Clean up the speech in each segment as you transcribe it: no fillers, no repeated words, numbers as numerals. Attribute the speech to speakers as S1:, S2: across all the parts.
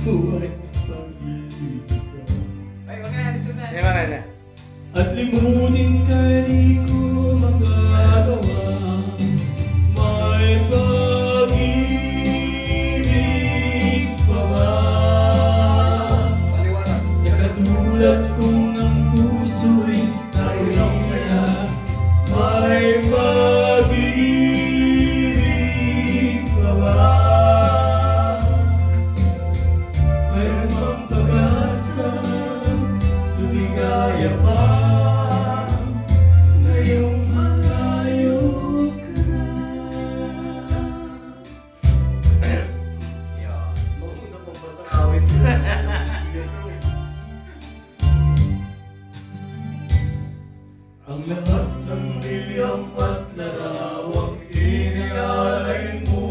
S1: buhay pag-ibig ka.
S2: Ay, wag na, listen na.
S1: At limutin ka di ko magagawa. May pag-ibig pa ba? Sa katulad kong ang puso'y tayong wala. May pag-ibig pa ba? Mayroon bang pag-asa, lumigaya pa? Ngayong malayo ka na. Ang lahat ng liyam at larawang inialay mo,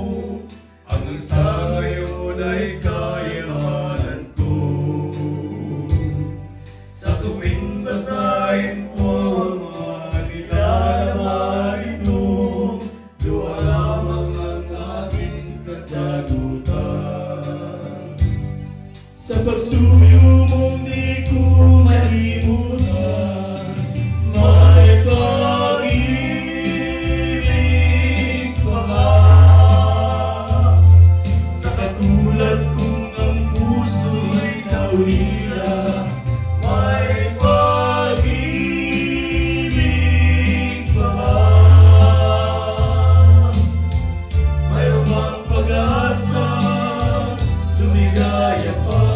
S1: hanggang sa ngayon ay kayamanan ko. Sa tuwing basahin ko ang mga nilalaman ito, luha lamang ang aking kasagutan. Sa pagsuyo mong di ko malimutan, may pag-ibig pa ba? Sa katulad kong ang puso'y naulila, may pag-ibig pa ba? Mayroon bang pag-asa, lumigaya pa?